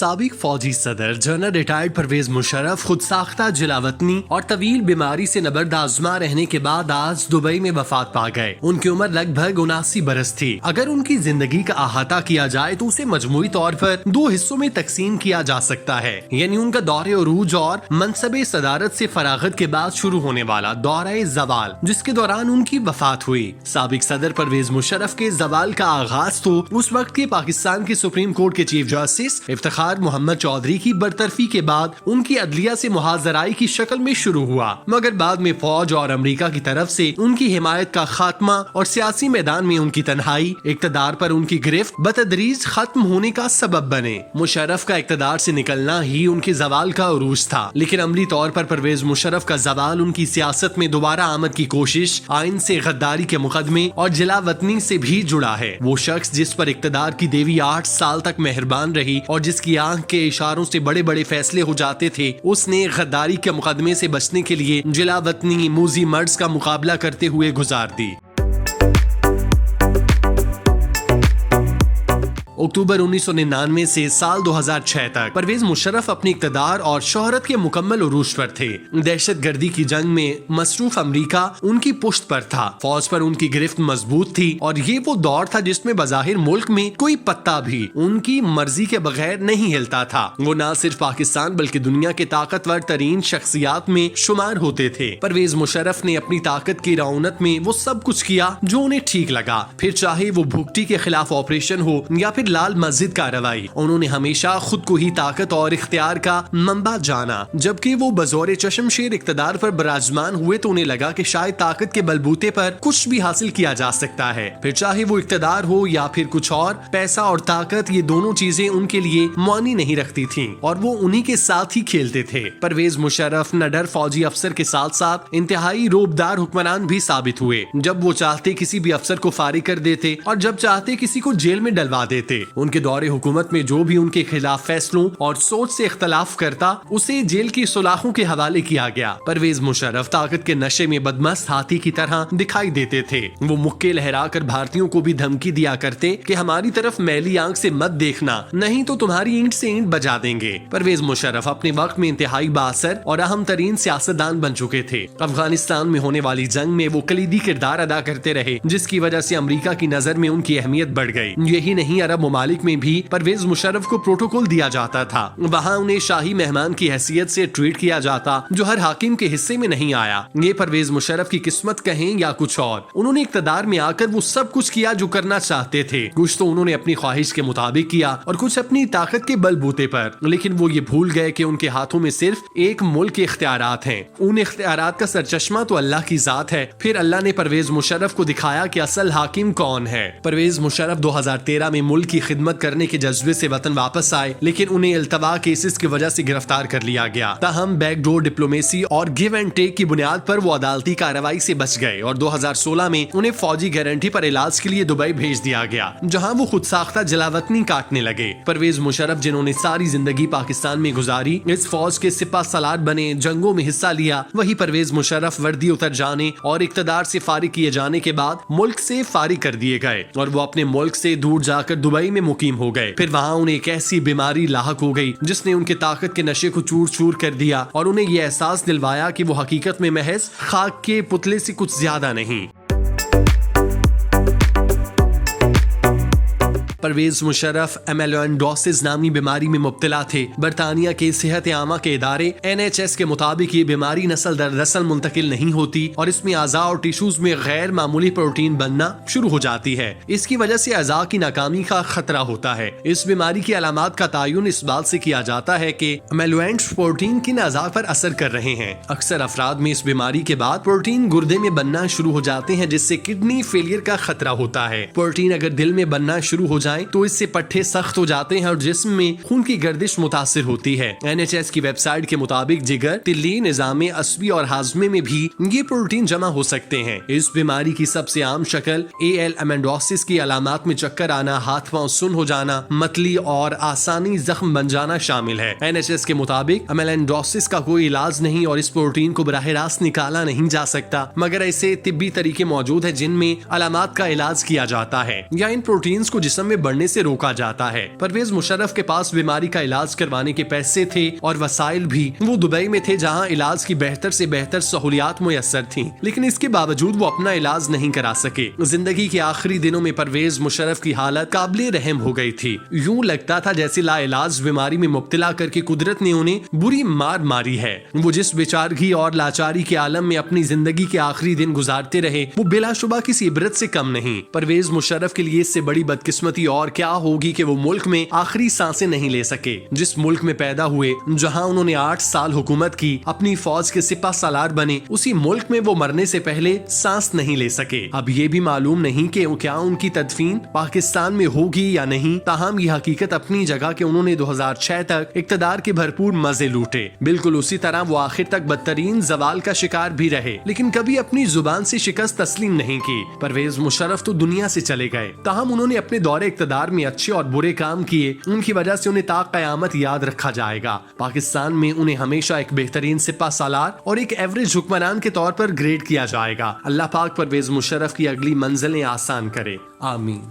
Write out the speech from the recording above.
साबिक फौजी सदर जनरल रिटायर्ड परवेज मुशर्रफ खुद साख्ता जलावतनी और तवील बीमारी से नबर्द आजमा रहने के बाद आज दुबई में वफात पा गए। उनकी उम्र लगभग 79 बरस थी। अगर उनकी जिंदगी का अहाता किया जाए तो उसे मजमूई तौर पर दो हिस्सों में तकसीम किया जा सकता है, यानी उनका दौरे उरूज और मनसबे सदारत से फरागत के बाद शुरू होने वाला दौरे जवाल, जिसके दौरान उनकी वफात हुई। साबिक सदर परवेज मुशर्रफ के जवाल का आगाज तो उस वक्त के पाकिस्तान के सुप्रीम कोर्ट के चीफ जस्टिस इफ्तिखार मोहम्मद चौधरी की बरतरफी के बाद उनकी अदलिया से मुहाजराई की शक्ल में शुरू हुआ, मगर बाद में फौज और अमेरिका की तरफ से उनकी हिमायत का खात्मा और सियासी मैदान में उनकी तन्हाई इक्तदार पर उनकी गिरफ्त बतदरीज खत्म होने का सबब बने। मुशर्रफ का इक्तदार से निकलना ही उनके जवाल का उरूज था, लेकिन अमली तौर पर परवेज मुशर्रफ का जवाल उनकी सियासत में दोबारा आमद की कोशिश, आइन से गद्दारी के मुकदमे और जलावतनी से भी जुड़ा है। वो शख्स जिस पर इक्तदार की देवी 8 साल तक मेहरबान रही और जिसकी आंख के इशारों से बड़े बड़े फैसले हो जाते थे, उसने गद्दारी के मुकदमे से बचने के लिए जलावतनी मूजी मर्ड्स का मुकाबला करते हुए गुजार दी। अक्टूबर 1999 से साल 2006 तक परवेज मुशर्रफ अपनी इक़्तिदार और शोहरत के मुकम्मल उरूज पर थे। दहशत गर्दी की जंग में मसरूफ अमरीका उनकी पुश्त पर था। फौज पर उनकी गिरफ्त मजबूत थी और ये वो दौर था जिसमें बज़ाहिर मुल्क में कोई पत्ता भी उनकी मर्जी के बगैर नहीं हिलता था। वो न सिर्फ पाकिस्तान बल्कि दुनिया के ताकतवर तरीन शख्सियात में शुमार होते थे। परवेज मुशर्रफ ने अपनी ताकत की रौनत में वो सब कुछ किया जो उन्हें ठीक लगा, फिर चाहे वो भुगटी के खिलाफ ऑपरेशन हो या फिर लाल मस्जिद कार्रवाई। उन्होंने हमेशा खुद को ही ताकत और इख्तियार का मंबा जाना। जबकि वो बजौरे चशमशेर इख्तिदार पर बराजमान हुए तो उन्हें लगा कि शायद ताकत के बलबूते पर कुछ भी हासिल किया जा सकता है, फिर चाहे वो इख्तिदार हो या फिर कुछ और। पैसा और ताकत ये दोनों चीजें उनके लिए मानी नहीं रखती थीं और वो उन्हीं के साथ ही खेलते थे। परवेज मुशर्रफ नडर फौजी अफसर के साथ साथ इंतहाई रोबदार हुक्मरान भी साबित हुए। जब वो चाहते किसी भी अफसर को फारिग कर देते और जब चाहते किसी को जेल में डलवा देते। उनके दौरे हुकूमत में जो भी उनके खिलाफ फैसलों और सोच से इख्तलाफ करता उसे जेल की सुलाखों के हवाले किया गया। परवेज मुशर्रफ ताकत के नशे में बदमस्त हाथी की तरह दिखाई देते थे। वो मुक्के लहराकर भारतीयों को भी धमकी दिया करते कि हमारी तरफ मैली आंख से मत देखना, नहीं तो तुम्हारी ईंट से ईंट बजा देंगे। परवेज मुशर्रफ अपने वक्त में इंतहाई बाअसर और अहम तरीन सियासतदान बन चुके थे। अफगानिस्तान में होने वाली जंग में वो कलीदी किरदार अदा करते रहे, जिसकी वजह से अमरीका की नजर में उनकी अहमियत बढ़ गई। यही नहीं, अरब ममालिक में भी परवेज मुशर्रफ को प्रोटोकॉल दिया जाता था। वहाँ उन्हें शाही मेहमान की हैसियत से ट्रीट किया जाता, जो हर हाकिम के हिस्से में नहीं आया। ये परवेज मुशर्रफ की किस्मत कहें या कुछ और, उन्होंने इक़्तिदार में आकर वो सब कुछ किया जो करना चाहते थे। कुछ तो उन्होंने अपनी ख्वाहिश के मुताबिक किया और कुछ अपनी ताकत के बलबूते पर, लेकिन वो ये भूल गए कि उनके हाथों में सिर्फ एक मुल्क के इख्तियारात हैं। उन इख्तियारात का सरचश्मा तो अल्लाह की जात है। फिर अल्लाह ने परवेज मुशर्रफ को दिखाया कि असल हाकिम कौन है। परवेज मुशर्रफ 2013 में मुल्क की खिदमत करने के जज्बे से वतन वापस आए, लेकिन उन्हें इल्तवा केसेस की वजह से गिरफ्तार कर लिया गया। ताहम बैकडोर डिप्लोमेसी और गिव एंड टेक की बुनियाद पर वो अदालती कार्रवाई से बच गए और 2016 में उन्हें फौजी गारंटी पर इलाज के लिए दुबई भेज दिया गया, जहां वो खुद साख्ता जलावतनी काटने लगे। परवेज मुशर्रफ जिन्होंने सारी जिंदगी पाकिस्तान में गुजारी, इस फौज के सिपा सलार बने, जंगों में हिस्सा लिया, वही परवेज मुशर्रफ वर्दी उतर जाने और इक़्तिदार से फारिग किए जाने के बाद मुल्क से फारिग कर दिए गए और वो अपने मुल्क से दूर जाकर दुबई में मुकीम हो गए। फिर वहाँ उन्हें एक ऐसी बीमारी लाहक हो गई जिसने उनके ताकत के नशे को चूर चूर कर दिया और उन्हें यह एहसास दिलवाया कि वो हकीकत में महज खाक के पुतले से कुछ ज्यादा नहीं। परवेज मुशर्रफ एमेलोइडोसिस नामी बीमारी में मुब्तला थे। बरतानिया के सेहत आमा के इदारे NHS के मुताबिक ये बीमारी नस्ल दर नस्ल मुंतकिल नहीं होती और इसमें अज़ा और टिश्यूज में गैर मामूली प्रोटीन बनना शुरू हो जाती है। इसकी वजह से अज़ा की नाकामी का खतरा होता है। इस बीमारी की अलामात का तायुन इस बात से किया जाता है कि एमेलोइड प्रोटीन किन अज़ा पर असर कर रहे हैं। अक्सर अफराद में इस बीमारी के बाद प्रोटीन गुर्दे में बनना शुरू हो जाते हैं, जिससे किडनी फेलियर का खतरा होता है। प्रोटीन अगर दिल में बनना शुरू हो तो इससे पट्टे सख्त हो जाते हैं और जिस्म में खून की गर्दिश मुतासिर होती है। NHS की वेबसाइट के मुताबिक जिगर, तिल्ली, निजामे अस्बी और हाजमे में भी ये प्रोटीन जमा हो सकते हैं। इस बीमारी की सबसे आम शक्ल AL एमेंडोसिस की अलामात में चक्कर आना, हाथ पांव सुन हो जाना, मतली और आसानी जख्म बन जाना शामिल है। NHS के मुताबिक एमेंडोसिस का कोई इलाज नहीं और इस प्रोटीन को बराह रास्त निकाला नहीं जा सकता, मगर ऐसे तिब्बी तरीके मौजूद है जिनमें अलामात का इलाज किया जाता है या इन प्रोटीन्स को जिस्म में बढ़ने से रोका जाता है। परवेज मुशर्रफ के पास बीमारी का इलाज करवाने के पैसे थे और वसाइल भी। वो दुबई में थे जहाँ इलाज की बेहतर से बेहतर सहूलियात मुयस्सर थी, लेकिन इसके बावजूद वो अपना इलाज नहीं करा सके। जिंदगी के आखिरी दिनों में परवेज मुशर्रफ की हालत काबिले रहम हो गई थी। यूं लगता था जैसे लाइलाज बीमारी में मुब्तला करके कुदरत ने उन्हें बुरी मार मारी है। वो जिस बेचारगी और लाचारी के आलम में अपनी जिंदगी के आखिरी दिन गुजारते रहे, वो बिलाशुबा किसी इबरत से कम नहीं। परवेज मुशर्रफ के लिए इससे बड़ी बदकिस्मती और क्या होगी कि वो मुल्क में आखिरी सांसें नहीं ले सके। जिस मुल्क में पैदा हुए, जहां उन्होंने 8 साल हुकूमत की, अपनी फौज के सिपा सालार बने, उसी मुल्क में वो मरने से पहले सांस नहीं ले सके। अब ये भी मालूम नहीं कि क्या उनकी तदफीन पाकिस्तान में होगी या नहीं। ताहम ये हकीकत अपनी जगह कि उन्होंने 2006 तक इक्तदार के भरपूर मजे लूटे। बिल्कुल उसी तरह वो आखिर तक बदतरीन जवाल का शिकार भी रहे, लेकिन कभी अपनी जुबान से शिकस्त तस्लीम नहीं की। परवेज मुशर्रफ तो दुनिया से चले गए, ताहम उन्होंने अपने दौरे इक्तदार में अच्छे और बुरे काम किए। उनकी वजह से उन्हें ता क़यामत याद रखा जाएगा। पाकिस्तान में उन्हें हमेशा एक बेहतरीन सिपा सालार और एक एवरेज हुक्मरान के तौर पर ग्रेड किया जाएगा। अल्लाह पाक परवेज मुशर्रफ की अगली मंजिलें आसान करे, आमीन।